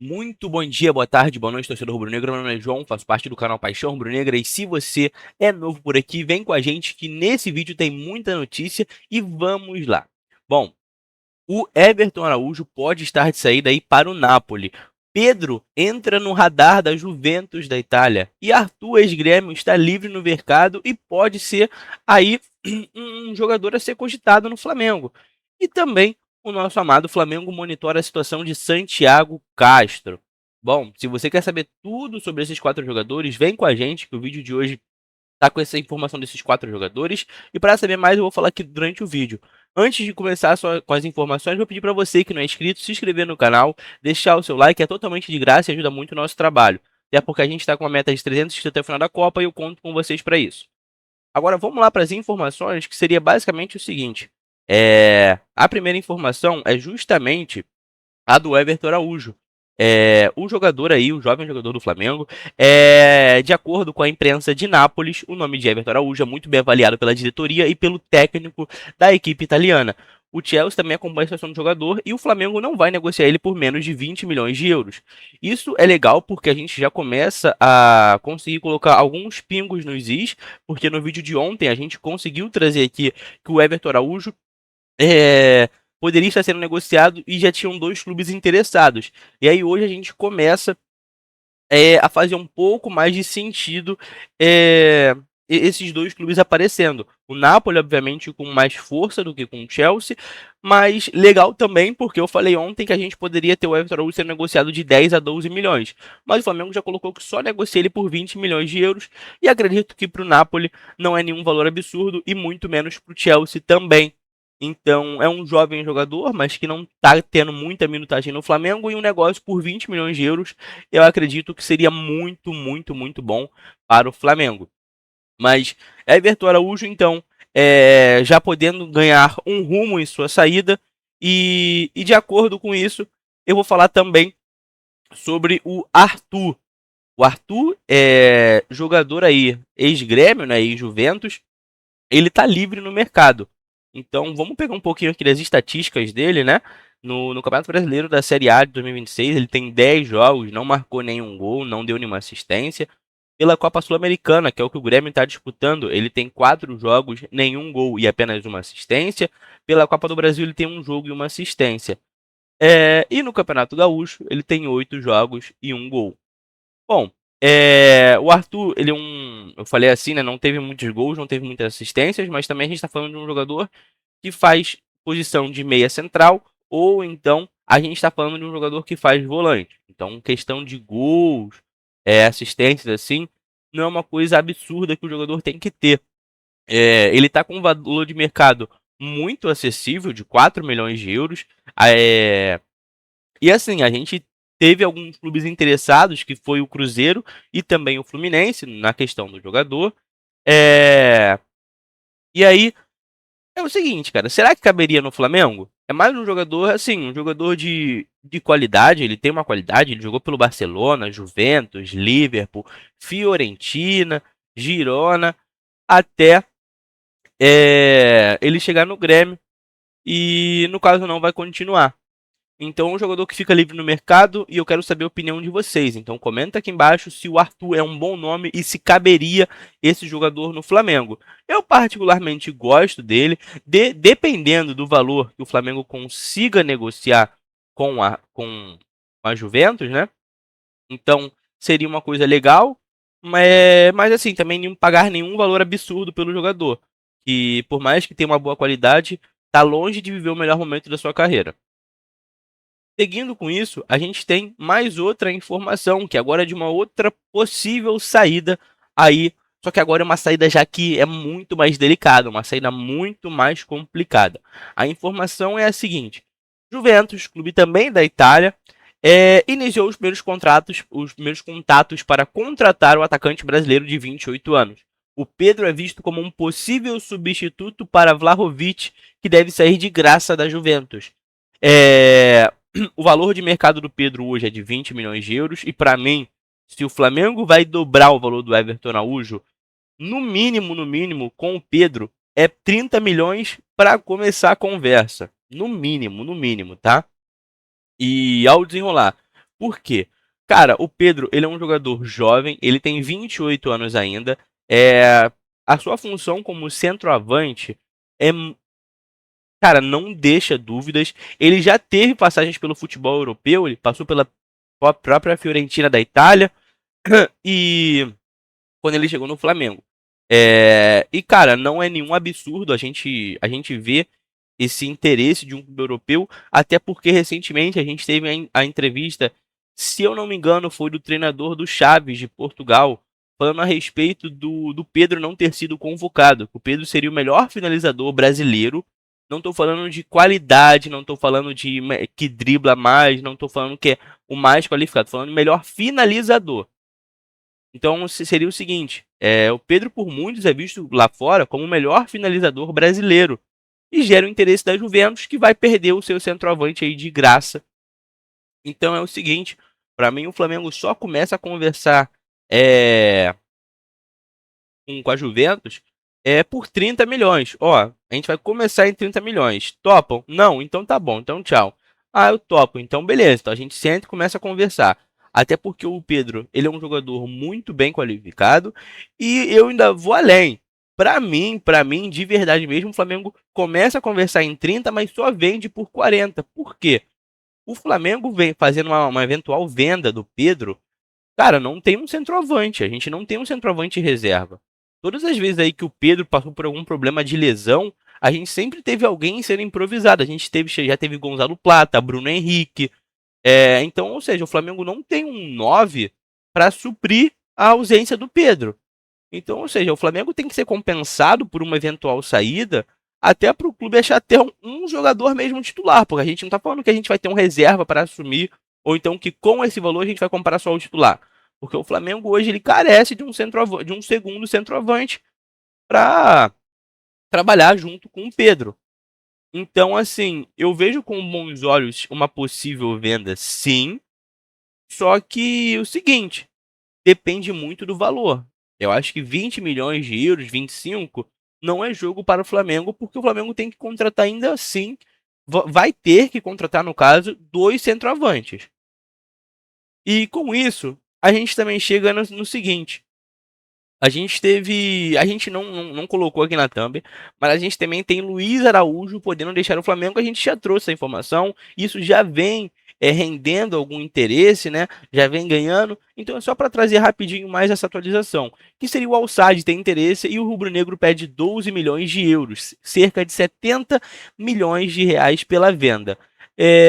Muito bom dia, boa tarde, boa noite, torcedor rubro-negro. Meu nome é João, faço parte do canal Paixão Rubro-Negra e se você é novo por aqui, vem com a gente que nesse vídeo tem muita notícia e vamos lá. Bom, o Everton Araújo pode estar de saída aí para o Napoli. Pedro entra no radar da Juventus da Itália e Arthur ex-Grêmio está livre no mercado e pode ser aí um jogador a ser cogitado no Flamengo. E também o nosso amado Flamengo monitora a situação de Santiago Castro. Bom, se você quer saber tudo sobre esses quatro jogadores, vem com a gente que o vídeo de hoje tá com essa informação desses quatro jogadores. E para saber mais, eu vou falar aqui durante o vídeo. Antes de começar só com as informações, vou pedir para você que não é inscrito, se inscrever no canal, deixar o seu like, é totalmente de graça e ajuda muito o nosso trabalho. Até porque a gente está com uma meta de 300 inscritos até o final da Copa e eu conto com vocês para isso. Agora vamos lá para as informações, que seria basicamente o seguinte. A primeira informação é justamente a do Everton Araújo. O jogador aí, o jovem jogador do Flamengo, de acordo com a imprensa de Nápoles, o nome de Everton Araújo é muito bem avaliado pela diretoria e pelo técnico da equipe italiana. O Chelsea também acompanha a situação do jogador e o Flamengo não vai negociar ele por menos de 20 milhões de euros. Isso é legal porque a gente já começa a conseguir colocar alguns pingos nos is, porque no vídeo de ontem a gente conseguiu trazer aqui que o Everton Araújo é, poderia estar sendo negociado e já tinham dois clubes interessados. E aí hoje a gente começa a fazer um pouco mais de sentido esses dois clubes aparecendo. O Napoli, obviamente, com mais força do que com o Chelsea, mas legal também, porque eu falei ontem que a gente poderia ter o Everton Araújo sendo negociado de 10 a 12 milhões. Mas o Flamengo já colocou que só negocia ele por 20 milhões de euros, e acredito que para o Napoli não é nenhum valor absurdo, e muito menos para o Chelsea também. Então, é um jovem jogador, mas que não está tendo muita minutagem no Flamengo, e um negócio por 20 milhões de euros eu acredito que seria muito, muito, muito bom para o Flamengo. Mas Everton Araújo, então, já podendo ganhar um rumo em sua saída, e de acordo com isso, eu vou falar também sobre o Arthur. O Arthur é jogador aí, ex-Grêmio, né, ex-Juventus, ele tá livre no mercado. Então, vamos pegar um pouquinho aqui das estatísticas dele, né? No Campeonato Brasileiro da Série A de 2026, ele tem 10 jogos, não marcou nenhum gol, não deu nenhuma assistência. Pela Copa Sul-Americana, que é o que o Grêmio está disputando, ele tem 4 jogos, nenhum gol e apenas uma assistência. Pela Copa do Brasil, ele tem um jogo e uma assistência. E no Campeonato Gaúcho, ele tem 8 jogos e um gol. Bom, o Arthur, ele é um. Eu falei assim, né? Não teve muitos gols, não teve muitas assistências, mas também a gente está falando de um jogador que faz posição de meia central, ou então a gente está falando de um jogador que faz volante. Então, questão de gols, assistências, assim, não é uma coisa absurda que o jogador tem que ter. Ele está com um valor de mercado muito acessível, de 4 milhões de euros. É, e assim, a gente teve alguns clubes interessados, que foi o Cruzeiro e também o Fluminense, na questão do jogador. É, e aí, é o seguinte, cara, será que caberia no Flamengo? É mais um jogador, assim, um jogador de qualidade, ele tem uma qualidade, ele jogou pelo Barcelona, Juventus, Liverpool, Fiorentina, Girona, até ele chegar no Grêmio e, no caso, não vai continuar. Então, é um jogador que fica livre no mercado e eu quero saber a opinião de vocês. Então, comenta aqui embaixo se o Arthur é um bom nome e se caberia esse jogador no Flamengo. Eu particularmente gosto dele, dependendo do valor que o Flamengo consiga negociar com a Juventus, né? Então, seria uma coisa legal, mas assim, também não pagar nenhum valor absurdo pelo jogador, que por mais que tenha uma boa qualidade, está longe de viver o melhor momento da sua carreira. Seguindo com isso, a gente tem mais outra informação, que agora é de uma outra possível saída aí, só que agora é uma saída já que é muito mais delicada, uma saída muito mais complicada. A informação é a seguinte: Juventus, clube também da Itália, iniciou os primeiros contatos para contratar o atacante brasileiro de 28 anos. O Pedro é visto como um possível substituto para Vlahovic, que deve sair de graça da Juventus. É, o valor de mercado do Pedro hoje é de 20 milhões de euros. E para mim, se o Flamengo vai dobrar o valor do Everton Araújo, no mínimo, com o Pedro, é 30 milhões para começar a conversa. No mínimo, tá? E ao desenrolar Por quê? Cara, o Pedro, ele é um jogador jovem, ele tem 28 anos ainda. É, a sua função como centroavante é, cara, não deixa dúvidas. Ele já teve passagens pelo futebol europeu, ele passou pela própria Fiorentina da Itália e quando ele chegou no Flamengo. E, cara, não é nenhum absurdo a gente ver esse interesse de um clube europeu, até porque recentemente a gente teve a entrevista, se eu não me engano, foi do treinador do Chaves de Portugal, falando a respeito do Pedro não ter sido convocado. O Pedro seria o melhor finalizador brasileiro. Não estou falando de qualidade, não estou falando de que dribla mais, não estou falando que é o mais qualificado, tô falando de melhor finalizador. Então seria o seguinte: o Pedro por muitos é visto lá fora como o melhor finalizador brasileiro e gera o interesse da Juventus, que vai perder o seu centroavante aí de graça. Então é o seguinte, para mim o Flamengo só começa a conversar é, com a Juventus por 30 milhões. Ó, a gente vai começar em 30 milhões. Topam? Não? Então tá bom, então tchau. Ah, eu topo, então beleza. Então a gente senta e começa a conversar. Até porque o Pedro, ele é um jogador muito bem qualificado e eu ainda vou além. Para mim, de verdade mesmo, o Flamengo começa a conversar em 30, mas só vende por 40. Por quê? O Flamengo vem fazendo uma eventual venda do Pedro. Cara, não tem um centroavante. A gente não tem um centroavante reserva. Todas as vezes aí que o Pedro passou por algum problema de lesão, a gente sempre teve alguém sendo improvisado. A gente já teve Gonzalo Plata, Bruno Henrique. Então, ou seja, o Flamengo não tem um 9 para suprir a ausência do Pedro. Então, ou seja, o Flamengo tem que ser compensado por uma eventual saída, até para o clube achar ter um jogador mesmo titular, porque a gente não está falando que a gente vai ter um reserva para assumir, ou então que com esse valor a gente vai comprar só o titular. Porque o Flamengo hoje ele carece de de um segundo centroavante para trabalhar junto com o Pedro. Então, assim, eu vejo com bons olhos uma possível venda, sim. Só que o seguinte, depende muito do valor. Eu acho que 20 milhões de euros, 25, não é jogo para o Flamengo, porque o Flamengo tem que contratar ainda assim, vai ter que contratar, no caso, dois centroavantes. E com isso, a gente também chega no seguinte. A gente teve. A gente não colocou aqui na thumb, mas a gente também tem Luiz Araújo podendo deixar o Flamengo. A gente já trouxe essa informação. Isso já vem rendendo algum interesse, né? Já vem ganhando. Então é só para trazer rapidinho mais essa atualização. Que seria o Al-Sadd tem interesse e o Rubro Negro pede 12 milhões de euros, cerca de 70 milhões de reais pela venda.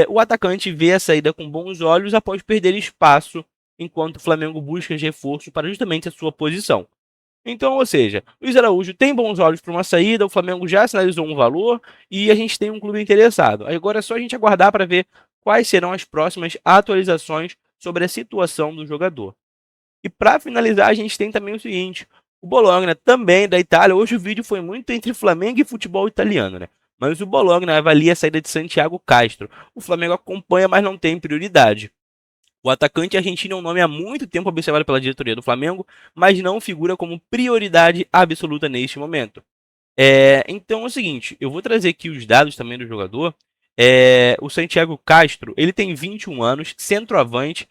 O atacante vê a saída com bons olhos após perder espaço, enquanto o Flamengo busca reforço para justamente a sua posição. Então, ou seja, Luiz Araújo tem bons olhos para uma saída, o Flamengo já sinalizou um valor e a gente tem um clube interessado. Agora é só a gente aguardar para ver quais serão as próximas atualizações sobre a situação do jogador. E para finalizar, a gente tem também o seguinte: o Bologna, também da Itália. Hoje o vídeo foi muito entre Flamengo e futebol italiano, né? Mas o Bologna avalia a saída de Santiago Castro. O Flamengo acompanha, mas não tem prioridade. O atacante argentino é um nome há muito tempo observado pela diretoria do Flamengo, mas não figura como prioridade absoluta neste momento. Então é o seguinte, eu vou trazer aqui os dados também do jogador. O Santiago Castro, ele tem 21 anos, centroavante,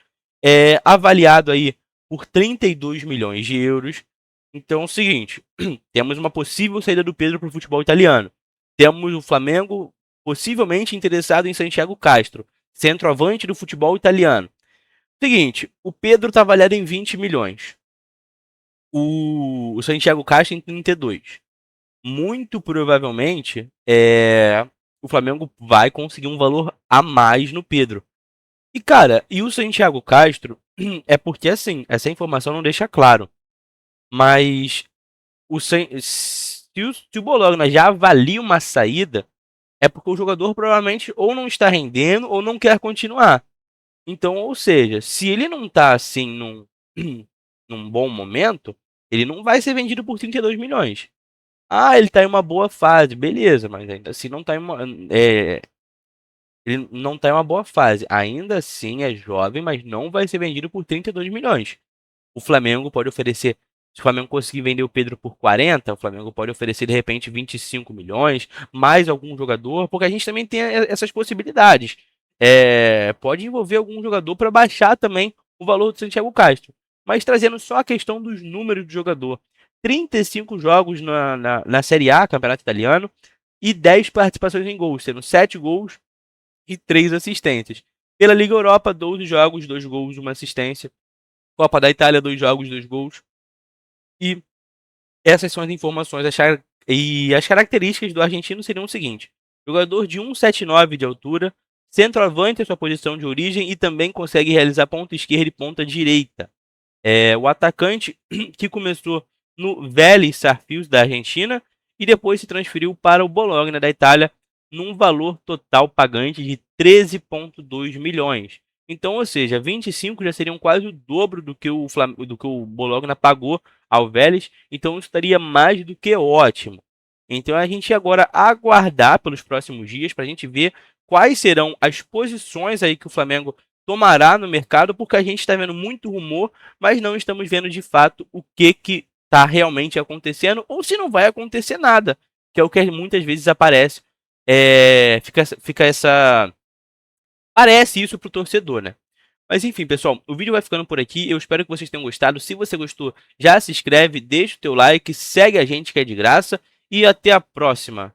avaliado aí por 32 milhões de euros. Então é o seguinte, temos uma possível saída do Pedro para o futebol italiano. Temos o Flamengo possivelmente interessado em Santiago Castro, centroavante do futebol italiano. Seguinte, o Pedro tá avaliado em 20 milhões. O Santiago Castro em 32. Muito provavelmente, o Flamengo vai conseguir um valor a mais no Pedro. E, cara, e o Santiago Castro, é porque, assim, essa informação não deixa claro. Mas se o Bologna já avalia uma saída, é porque o jogador provavelmente ou não está rendendo ou não quer continuar. Então, ou seja, se ele não tá assim num bom momento, ele não vai ser vendido por 32 milhões. Ah, ele tá em uma boa fase, beleza, mas ainda assim não tá em uma, ele não tá em uma boa fase. Ainda assim é jovem, mas não vai ser vendido por 32 milhões. O Flamengo pode oferecer, se o Flamengo conseguir vender o Pedro por 40, o Flamengo pode oferecer de repente 25 milhões, mais algum jogador, porque a gente também tem essas possibilidades. pode envolver algum jogador para baixar também o valor do Santiago Castro. Mas trazendo só a questão dos números do jogador. 35 jogos na Série A, Campeonato Italiano, e 10 participações em gols, sendo 7 gols e 3 assistências. Pela Liga Europa, 12 jogos, 2 gols, 1 assistência. Copa da Itália, 2 jogos, 2 gols. E essas são as informações. E as características do argentino seriam o seguinte: jogador de 1,79 de altura, centroavante é sua posição de origem e também consegue realizar ponta esquerda e ponta direita. O atacante que começou no Vélez Sarsfield da Argentina e depois se transferiu para o Bologna da Itália num valor total pagante de 13,2 milhões. Então, ou seja, 25 já seriam quase o dobro do que o Bologna pagou ao Vélez, então isso estaria mais do que ótimo. Então a gente agora aguardar pelos próximos dias para a gente ver quais serão as posições aí que o Flamengo tomará no mercado, porque a gente está vendo muito rumor, mas não estamos vendo de fato o que está realmente acontecendo, ou se não vai acontecer nada, que é o que muitas vezes aparece. Fica essa. Parece isso pro torcedor, né? Mas enfim, pessoal, o vídeo vai ficando por aqui. Eu espero que vocês tenham gostado. Se você gostou, já se inscreve, deixa o teu like, segue a gente que é de graça e até a próxima.